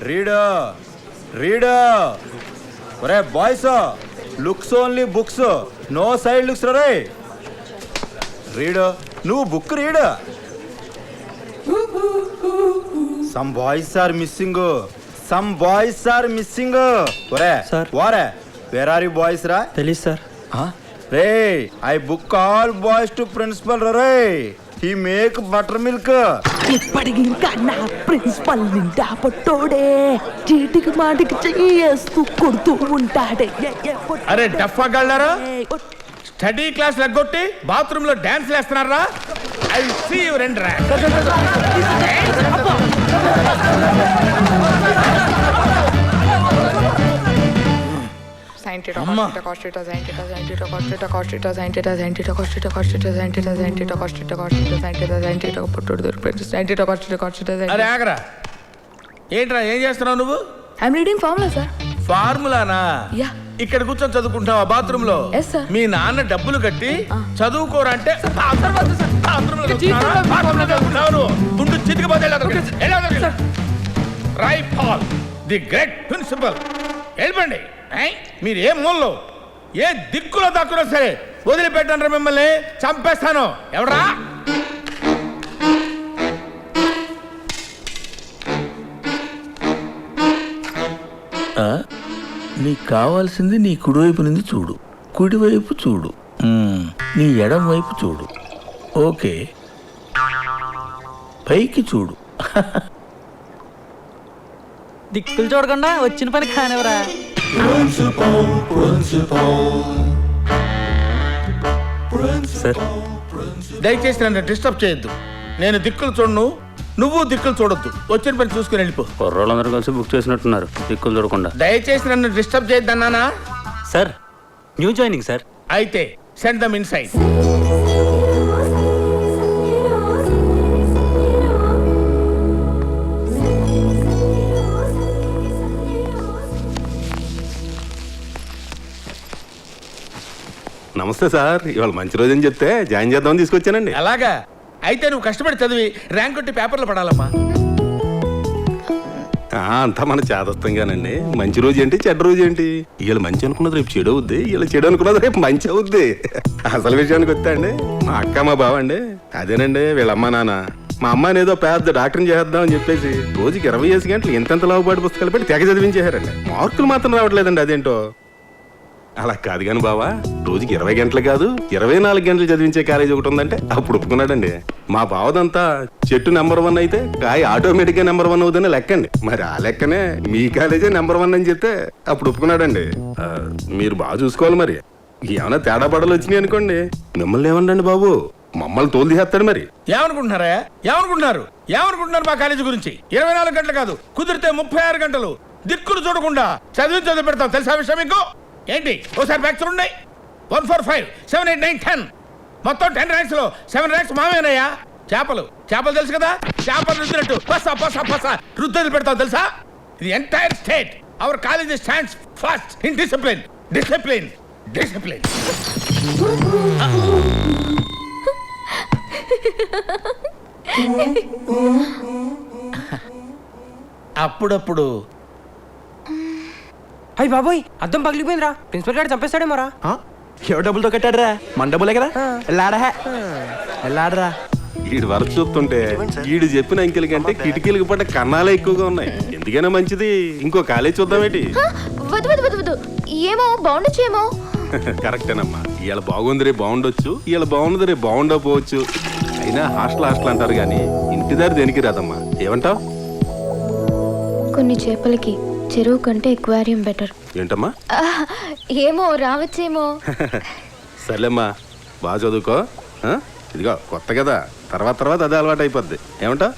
Redo రీడో ఒరే boys looks only books no side looks రే రీడో నువ్వు book read some boys are missing ఒరే సార్ వారే వేర్ ఆర్ యు బాయ్స్ రా తెలీదు సార్ రే I book all boys to principal రే హీ మేక్ బటర్ మిల్క్ ఇప్పటికి ఇంకా నా ప్రిన్సిపల్ నిండా పొట్టోడే చీటికి మాటికి చెయ్యేస్తూ కొడుతూ ఉంటాడే అరే డఫా గళ్ళారా స్టడీ క్లాస్ లెగ్గొట్టి బాత్రూమ్ లో డాన్స్ వేస్తున్నారా ఐ సీ యు రెండ్రా అరే ఆగరా ఏంట్రా ఏం చేస్తున్నావు నువ్వు ఐఎమ్ రీడింగ్ ఫార్ములా సార్. ఫార్ములానా యా. ఇక్కడ కూర్చొని చదువుకుంటావా బాత్రూమ్ లో? Yes, sir. మీ నాన్న డబ్బులు కట్టి చదువుకోరంటే right Paul the great principal వెళ్ళండి. మీరు ఏ మూలలో ఏ దిక్కులో దాక్కున్నా సరే వదిలిపెట్టండి మిమ్మల్ని చంపేస్తాను. ఎవరా నీకు కావాల్సింది నీ కుడివైపు నుంచి చూడు, కుడివైపు చూడు, నీ ఎడం వైపు చూడు. ఓకే, పైకి చూడు. దిక్కులు చూడకుండా వచ్చిన పని కానివరా. సార్ దయచేసి నన్ను డిస్టర్బ్ చేయొద్దు. నేను దిక్కులు చూడను, నువ్వు దిక్కులు చూడొద్దు. వచ్చిన పని చూసుకుని వెళ్ళిపో. కుర్రోళ్ళందరూ కలిసి బుక్ చేసినట్టున్నారు దిక్కులు చూడకుండా. దయచేసి నన్ను డిస్టర్బ్ చేయొద్దన్నానా? Sir new joining sir. అయితే సెండ్ దమ్ ఇన్సైడ్. నమస్తే సార్, ఇవాళ మంచి రోజు అని చెప్తే జాయిన్ చేద్దామని తీసుకొచ్చానండి. అలాగా? అయితే నువ్వు కష్టపడి చదివి ర్యాంక్ కొట్టి పేపర్లో పడాలమ్మా. అంతా మన చేదస్తంగానండి. మంచి రోజు ఏంటి చెడ్డ రోజు ఏంటి? ఇవాళ మంచి అనుకున్నది రేపు చెడు అవుద్ది, ఇలా చెడు అనుకున్నది రేపు మంచి అవుద్ది. అసలు విషయానికి వస్తే అండి, మా అక్క మా బావ అండి అదేనండి వీళ్ళ అమ్మ నాన్న. మా అమ్మాయిని ఏదో పెద్ద డాక్టర్ని చేద్దాం అని చెప్పేసి రోజుకి 20 గంటలు ఎంతెంత లావుపాటు పుస్తకాలు పెట్టి తెగ చదివించేశారండి. మార్కులు మాత్రం రావట్లేదండి. అదేంటో అలా కాదు కానీ బావా, రోజుకి 20 గంటలు కాదు 24 గంటలు చదివించే కాలేజీ ఒకటి ఉందంటే అప్పుడు ఒప్పుకున్నాడండి. మా బావదంతా చెట్టు నెంబర్ 1 అయితే కాయ ఆటోమేటిక్గా నెంబర్ 1 అవుతుందని లెక్కండి. మరి ఆ లెక్కనే మీ కాలేజే నెంబర్ 1 అని చెప్తే అప్పుడు ఒప్పుకున్నాడండి. మీరు బాగా చూసుకోవాలి. మరి ఏమైనా తేడా పడలు వచ్చినాయి అనుకోండి, మిమ్మల్ని ఏమండి బాబు, మమ్మల్ని తోలు తీసేస్తాడు. మరి ఏమనుకుంటున్నారా? ఏమనుకుంటున్నారు మా కాలేజీ గురించి? 24 గంటలు కాదు, కుదిరితే 36 గంటలు దిక్కులు చూడకుండా చదివి పెడతాం. తెలుసా విషయం మీకు? ఏంటి ఓసారి బ్యాక్ చూడండి. 1 4 5 7 8 9 10 మొత్తం 10 ర్యాంక్స్ లో 7 ర్యాంక్స్ మామేనయ్యా. చేపలు తెలుసు కదా, చేపలు రుద్దినట్టు రుద్దులు పెడతాం తెలుసా? ఇది entire state hour college stands first in discipline. అప్పుడప్పుడు అయ్యి బాబోయ్, అద్దం పగిలిపోయిందిరా. ప్రిన్సిపల్ గారు చంపేస్తాడేమోరా. ఎవరు డబ్బులతో కట్టాడరా? మన డబ్బులే కదా. వెళ్ళాడరా. వీడి వరకు చూస్తుంటే వీడు చెప్పిన అంకెల కంటే కిటికీలకు పడ్డ కన్నాలే ఎక్కువగా ఉన్నాయి. ఎందుకైనా మంచిది ఇంకో కాలేజ్ చూద్దామేటి? ఏమో బాగుండొచ్చేమో. కరెక్టేనమ్మా, ఇవాళ బాగుంది రే బాగుండొచ్చు, ఇవాళ బాగున్నది రే బాగుండకపోవచ్చు. అయినా హాస్టల్ అంటారు కానీ ఇంటి దారి దేనికి రాదమ్మా. ఏమంటావ్? కొన్ని చేపలకి చెరువు కంటే ఎక్వేరియం బెటర్. ఏంటమ్మా? ఏమో రావచ్చేమో. సర్లేమ్మా, బాగా చదువుకో. ఇదిగో కొత్త కదా, తర్వాత అదే అలవాటు అయిపోద్ది. ఏమంటావ్?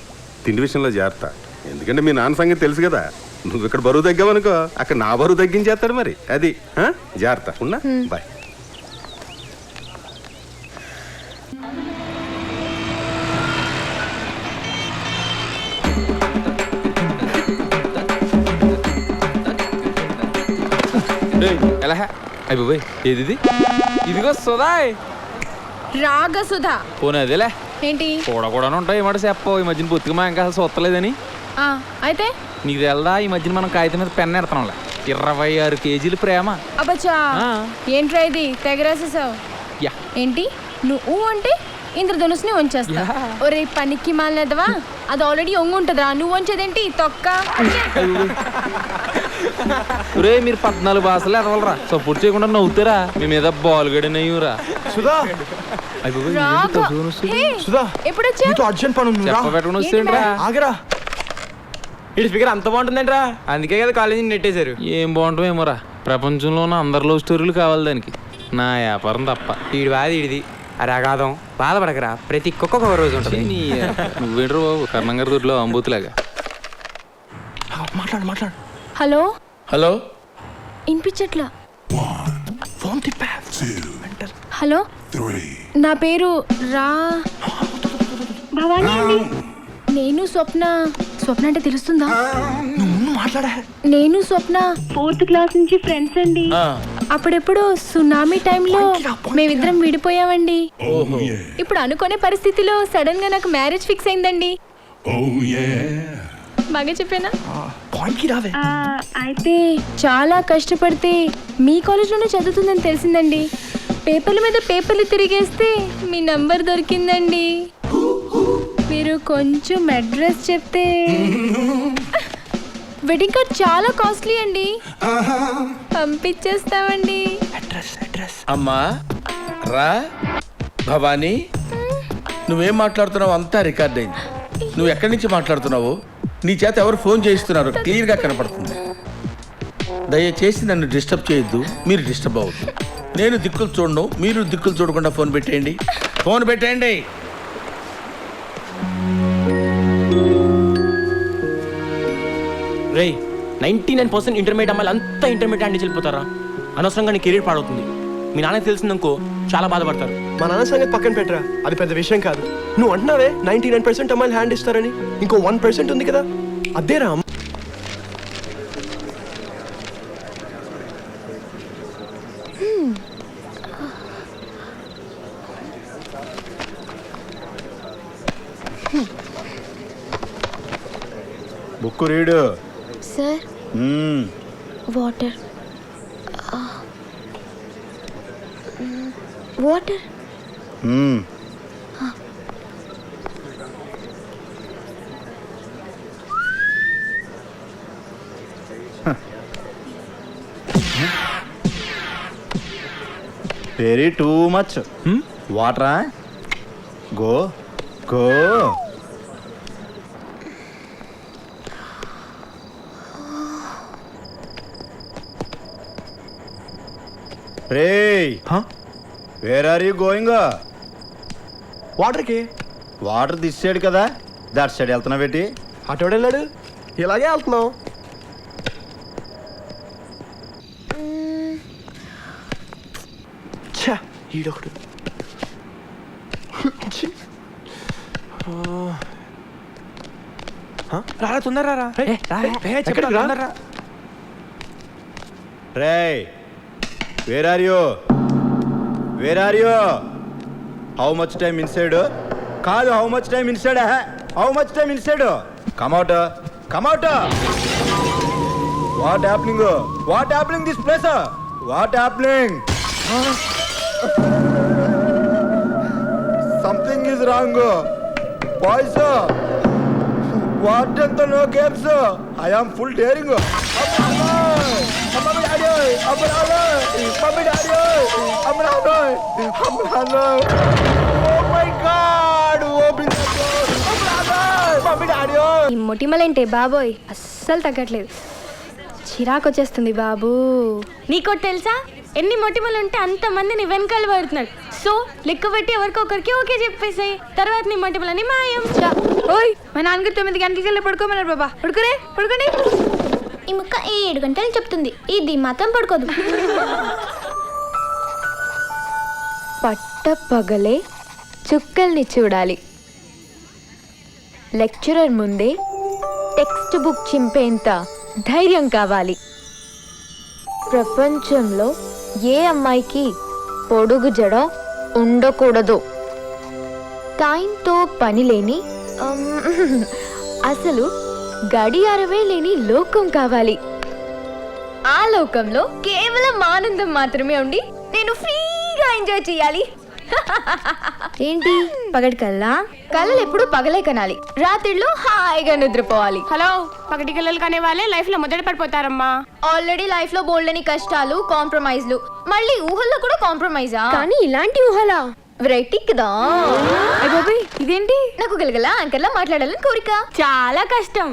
తిండి విషయంలో జాగ్రత్త. ఎందుకంటే మీ నాన్న సంగతి తెలుసు కదా. నువ్వు ఇక్కడ బరువు తగ్గావనుకో, అక్కడ నా బరువు తగ్గించేస్తాడు. మరి అది జాగ్రత్త. ఉన్నా బాయ్. ఎలా అయిపోయి ఏది ఇదిగో సుధాయ్ రాగ సుధా. పోనీ అదేలే ఏంటి కూడా ఉంటాయి మాట చెప్ప. ఈ మధ్యన బొత్తిగా మా ఇంకా అసలు చూస్తలేదని. అయితే నీకు తెల్దా ఈ మధ్యన మనం కాగితం మీద పెన్ ఎడతాంలే 26 కేజీలు ప్రేమ. అబ్బచ్చా ఆ. ఏంట్రా ఇది తెగరాసేసావు? యా. ఏంటి నువ్వు అంటే ఇంద్రధనుస్ని వంచేస్తా. ఒరే పనికి మాలదవా, అది ఆల్రెడీ ఉంగుంటదిరా, నువ్వు వంచేదేంటి తొక్క. రే మీరు 14 భాషలు ఎదవలరా, సపోర్ట్ చేయకుండా నవ్వుతారా? మీ మీద బాల్ గడినయ్యూరా. సుధా రాగా. హే, సుధా ఎప్పుడొచ్చా? నీతో అర్జెంట్ పని ఉంది రా. చెప్ప పెట్టుకుని వస్తేంట్రా? ఆగరా. ఇటు ఫిగర్ అంత బాగుంటుందంట్రా, అందుకే కదా కాలేజీ నెట్టేశారు. ఏం బాగుంటామేమోరా, ప్రపంచంలోనే అందరి లవ్ స్టోరీలు కావాలి దానికి, నా వ్యాపారం తప్ప. ఈడి బాధ ఈడిది, అరే అగాధం బాధపడకరా, ప్రతి కుక్క ఒక రోజు ఉంటుంది. నువ్వేంట్రా బాబు కర్ణంగారి దొడ్లో అంబూతులాగా. మాట్లాడు. హలో హలో, వినిపించట్లా. ఫోన్ తిప్పా. హలో, నా పేరు భవానీ అండి. నేను స్వప్న అంటే తెలుస్తుందా? నువ్వు మాట్లాడా. నేను స్వప్న 4th క్లాస్ నుంచి ఫ్రెండ్స్ అండి. అప్పుడెప్పుడు సునామీ టైంలో మేమిద్దరం విడిపోయామండి. ఇప్పుడు అనుకునే పరిస్థితిలో సడన్ గా నాకు మ్యారేజ్ ఫిక్స్ అయిందండి. బాగా చెప్పానా? పాయింట్కి రావే. అయితే చాలా కష్టపడితే మీ కాలేజ్లోనే చదువుతుందని తెలిసిందండి. పేపర్ల మీద పేపర్లు తిరిగేస్తే మీ నంబర్ దొరికిందండి. మీరు కొంచెం అడ్రస్ చెప్తే. వెడ్డింగ్ కార్డ్ చాలా కాస్ట్లీ అండి, పంపించేస్తామండి. అడ్రస్. అమ్మా రా. భవానీ, నువ్వేం మాట్లాడుతున్నావు అంతా రికార్డ్ అయింది. నువ్వు ఎక్కడి నుంచి మాట్లాడుతున్నావు, నీ చేత ఎవరు ఫోన్ చేయిస్తున్నారు క్లియర్గా కనపడుతుంది. దయచేసి నన్ను డిస్టర్బ్ చేయొద్దు, మీరు డిస్టర్బ్ అవ్వద్దు. నేను దిక్కులు చూడను, మీరు దిక్కులు చూడకుండా ఫోన్ పెట్టేయండి. రే 99% ఇంటర్మీడియట్ అమ్మాయిలు అంతా ఇంటర్మీడియట్ హ్యాండ్ వెళ్ళిపోతారా? అనవసరంగా నీ కెరీర్ పాడవుతుంది. మీ నాన్నకి తెలిసిందనుకో చాలా బాధపడతారు. మా నాన్న సంగతి పక్కన పెట్టరా, అది పెద్ద విషయం కాదు. నువ్వు అంటున్నావే 99% అమ్మాయిలు హ్యాండ్ ఇస్తారని, ఇంకో 1% ఉంది కదా, అదేరా. Book read. Sir, water. Water. Very too much వాటరా. గో. రేయ్, వేర్ ఆర్ యూ గోయింగ్? వాటర్కి. వాటర్ దిస్ సైడ్ కదా, దట్ సైడ్ వెళ్తున్నావు పెట్టి. అటు వెళ్ళాడు, ఇలాగే వెళ్తున్నావు. ఈడొకడు. రారా తొందరరా. రేయ్, where are you? How much time inside? కాదు, how much time inside? How much time inside? Come out. What happening this place? What happening? Something is wrong boys. What అంత no games. I am full daring. ఈ మొటిమలేంటే బాబోయ్ అస్సలు తగ్గట్లేదు, చిరాకు వచ్చేస్తుంది బాబు. నీకోటి తెలుసా, ఎన్ని మొటిమలు ఉంటే అంతమందిని వెనకాల పడుతున్నాడు. సో లెక్క పెట్టి ఎవరికొకరికి ఓకే చెప్పేసాయి, తర్వాత నీ మొటిమలని మాయం. ఓయ్, మా నాన్నగారు 9 గంటలకి వెళ్ళి పడుకోమన్నారు బాబా. పడుకోండి. ఈ ముక్క 7 గంటలు చెప్తుంది, ఇది మాత్రం పడుకోదు. పట్ట పగలే చుక్కల్ని చూడాలి, లెక్చరర్ ముందే టెక్స్ట్ బుక్ చింపేంత ధైర్యం కావాలి. ప్రపంచంలో ఏ అమ్మాయికి పొడుగు జడ ఉండకూడదు. టైంతో పని లేని, అసలు గడియారమే లేని లోకం కావాలి. ఆ లోకంలో కేవలం ఆనందం మాత్రమే ఉండి నేను ఫ్రీగా ఎంజాయ్ చేయాలి. ఏంటి పగటి కల్లా? కళ్ళలు ఎప్పుడు పగలే కనాలి, రాత్రిళ్ళు హాయిగా నిద్రపోవాలి. హలో, పగటి కళ్ళలు కనే వాళ్ళే లైఫ్ లో మొదట పడిపోతారమ్మా. ఆల్రెడీ లైఫ్ లో బోల్డని కష్టాలు, కాంప్రమైజ్లు, మళ్ళీ ఊహల్లో కూడా కాంప్రమైజా? కానీ ఇలాంటి ఊహలా? వెరైటీ కదా. ఇదేంటి? నాకు గలగల యాంకర్లా మాట్లాడాలని కోరిక. చాలా కష్టం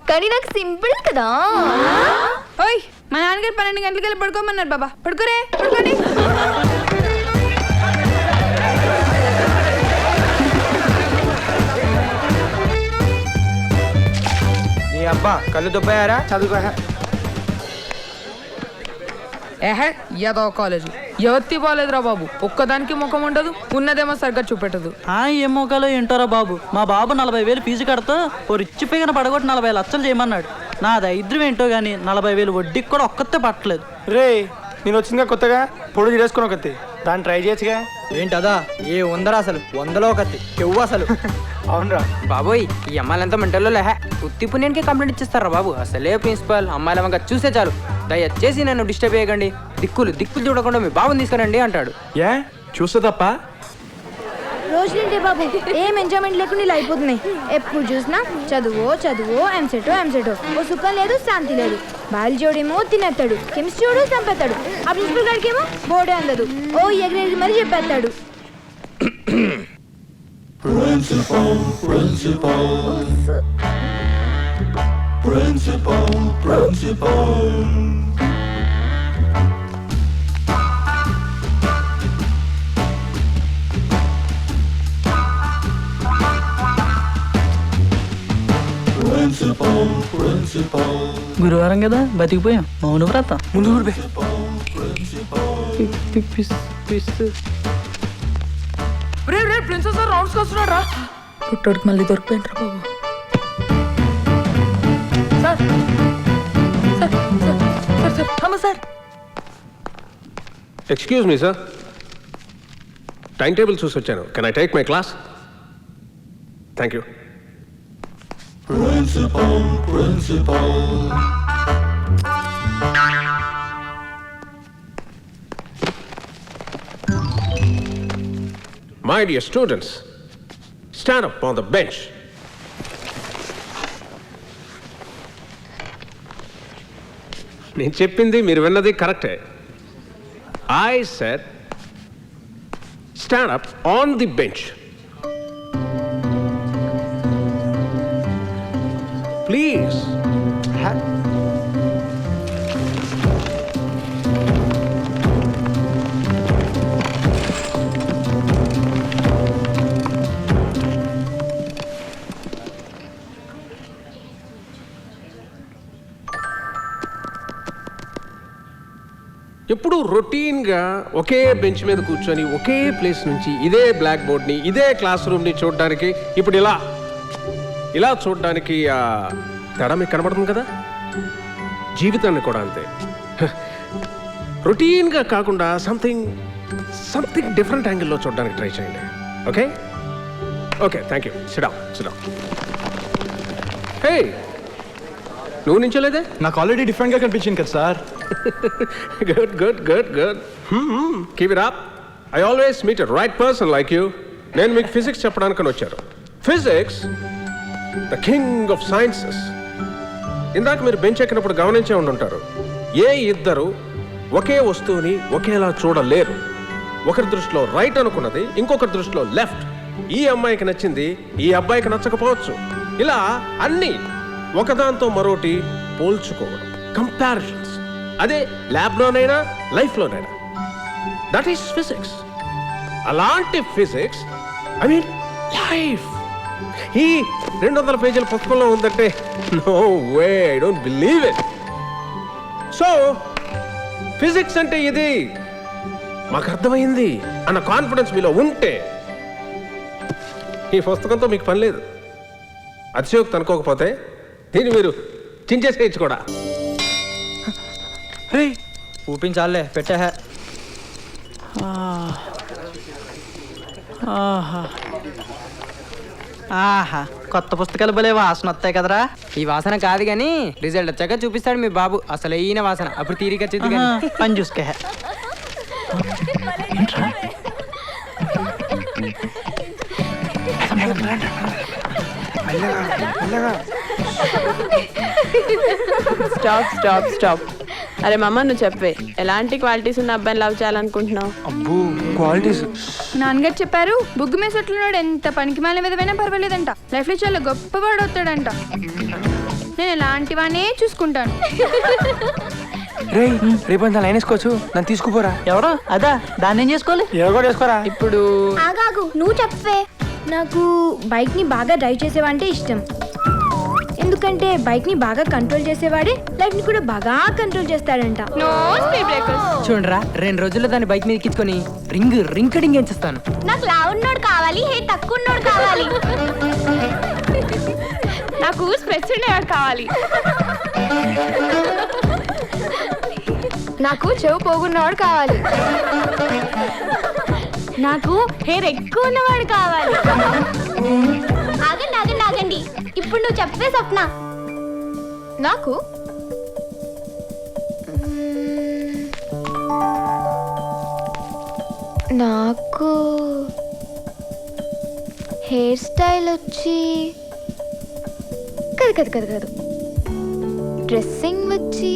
కానీ నాకు సింపుల్ కదా. ఓయ్, మా నాన్నగారు 12 గంటలకు వెళ్ళి పడుకోమన్నారు బాబా. పడుకోరే, పడుకోండి. నీ అబ్బా కళ్ళు దుబ్బాయారా? చదువుకో. ఏహే, ఏదో కాలేజు ఎవత్తి బాలేదురా బాబు. ఒక్కదానికి ముఖం ఉండదు, ఉన్నదేమో సరిగ్గా చూపెట్టదు. ఏం మోకాలో ఏంటోరా బాబు. మా బాబు 40,000 ఫీజు కడతా ఓ రిచ్ పిగన పడగొట్టి 40 లక్షలు చేయమన్నాడు. నా దరిద్రం ఏంటో గానీ 40,000 వడ్డీకి కూడా ఒక్కతే పట్టలేదు. రే, నేను వచ్చిందిగా కొత్తగా పొడుగు చేసుకుని ఒకటి దాన్ని ట్రై చేయొచ్చుగా. ఏంటదా ఏ ఉందరా అసలు 100లో ఒకటి చెవు అసలు. అవునరా బాబోయ్, ఈ అమ్మాయిలంతా మెంటల్లో లేహే. ఉత్తి పుణ్యానికి కంప్లైంట్ ఇచ్చేస్తారా బాబు. అసలే ప్రిన్సిపల్ అమ్మాయిల వంక చూసే చాలు దయచేసి నన్ను డిస్టర్బ్ చేయకండి, దిక్కులు చూడకుండా మీ బాబుని తీసుకురండి అంటాడు. ఏ చూస్తే తప్ప? రోజులుంటే బాబు ఏం ఎంజాయ్మెంట్ లేకుండా ఇలా అయిపోతున్నాయి. ఎప్పుడు చూసినా చదువు ఎంసెటో ఓ సుఖం లేదు, శాంతి లేదు. బయాలజీడేమో తినేస్తాడు, కెమిస్ట్రీ చంపేస్తాడు, ఆ ప్రిన్సిపల్ గారికి ఏమో బోర్డే అందదు, ఓ ఎగిరెగిరి మరీ చెప్పేస్తాడు. గురువారం కదా బతికిపోయాం. మౌన వ్రతం ముందు ఊరిపే. ప్రిన్సెస్ రౌండ్స్ వస్తున్నాడు రా. పుట్టోడికి మళ్ళీ దొరికిపోయింటారు బాబు. Sir excuse me sir, time table చూసి వచ్చాను. Can I take my class? Thank you. My dear students, stand up on the bench. నేను చెప్పింది మీరు విన్నది కరెక్టే. I said stand up on the bench. Please. ఎప్పుడు రొటీన్గా ఒకే బెంచ్ మీద కూర్చొని ఒకే ప్లేస్ నుంచి ఇదే బ్లాక్ బోర్డ్ని ఇదే క్లాస్ రూమ్ని చూడడానికి ఇప్పుడు ఇలా చూడడానికి తేడా మీకు కనబడుతుంది కదా. జీవితాన్ని కూడా అంతే. రొటీన్గా కాకుండా సంథింగ్ డిఫరెంట్ యాంగిల్లో చూడడానికి ట్రై చేయండి. Okay okay, thank you. Sit down. Hey, నువ్వు నించోలేదే? నాకు ఆల్రెడీ డిఫరెంట్గా కనిపించింది కదా sir. Good. Keep it up. I always meet a right person like you. నేను మీకు ఫిజిక్స్ చెప్పడానికని వచ్చారు. Physics the king of sciences. ఇందాక మీరు బెంచ్ ఎక్కినప్పుడు గమనించే ఉండుంటారు, ఏ ఇద్దరు ఒకే వస్తువుని ఒకేలా చూడలేరు. ఒకరి దృష్టిలో రైట్ అనుకున్నది ఇంకొకరి దృష్టిలో లెఫ్ట్. ఈ అమ్మాయికి నచ్చింది ఈ అబ్బాయికి నచ్చకపోవచ్చు. ఇలా అన్నీ ఒకదాంతో మరోటి పోల్చుకోవడం, కంపారిజన్స్. అదే ల్యాబ్లోనైనా లైఫ్లోనైనా. That is physics. అలాంటి ఫిజిక్స్, ఐ మీన్ లైఫ్, ఈ 200 పేజీల పుస్తకంలో ఉందంటే no way, I don't believe it. So physics అంటే ఇది మాకు అర్థమైంది అన్న కాన్ఫిడెన్స్ మీలో ఉంటే ఈ పుస్తకంతో మీకు పని లేదు. అతిశయోక్తి అనుకోకపోతే దీన్ని మీరు చించేసేయచ్చు కూడా. రే ఊపించాలే పెట్టే. ఆహా కొత్త పుస్తకాలు భలే వాసన వస్తాయి కదరా. ఈ వాసన కాదు కానీ రిజల్ట్ వచ్చాక చూపిస్తాడు మీ బాబు అసలు అయిన వాసన. అప్పుడు తీరిక వచ్చింది ఆహా, కానీ. పని చూసుకే. Stop stop stop. అరే మమ్మ నువ్వు చెప్పే, ఎలాంటి క్వాలిటీస్ ఉన్న అబ్బాయిని లవ్ చేయాలనుకుంటున్నావు? అబ్బో క్వాలిటీస్. నాన్నగారు చెప్పారు బుగ్గు మేసట్లున్నాడు ఎంత పనికి మాల విధమైనా పర్వాలేదంట, లైఫ్ లో చాలా గొప్పవాడు అవుతాడంట. నేను ఎలాంటి వానే చూసుకుంటాను. రేపు లైన్ వేసుకోవచ్చు, నన్ను తీసుకుపోరా. ఎవరు అదా? దాన్ని ఏం చేసుకోవాలి? ఎవరు వేసుకోరా. ఇప్పుడు ఆగాగు నువ్వు చెప్పే. నాకు బైక్ ని బాగా డ్రైవ్ చేసేవాడంటే ఇష్టం. ఎందుకంటే బైక్ ని బాగా కంట్రోల్ చేసేవాడే లైఫ్ ని కూడా బాగా కంట్రోల్ చేస్తాడంట. No speed breakers. చూడరా 2 రోజుల్లో దాన్ని బైక్ మీద ఎక్కించుకొని రింగ్ ఎంచేస్తాను. నాకు లావు ఉన్నోడు కావాలి, హే తక్కువ ఉన్నోడు కావాలి. నాకు స్పెట్స్ ఉండేవాడు కావాలి. నాకు చెవు పోగున్నవాడు కావాలి. నాకు హెయిర్ ఎక్కువ ఉన్నవాడు కావాలి. ఆగండి ఆగండి ఆగండి, ఇప్పుడు నువ్వు చెప్పే స్వప్న. నాకు నాకు హెయిర్ స్టైల్ వచ్చి కాదు డ్రెస్సింగ్ వచ్చి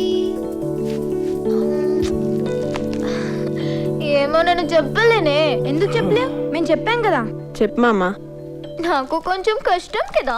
ఏమో నేను చెప్పలేనే. ఎందుకు చెప్పలేవు? మేము చెప్పాం కదా. చెప్పు మామ. నాకు కొంచెం కష్టం కదా.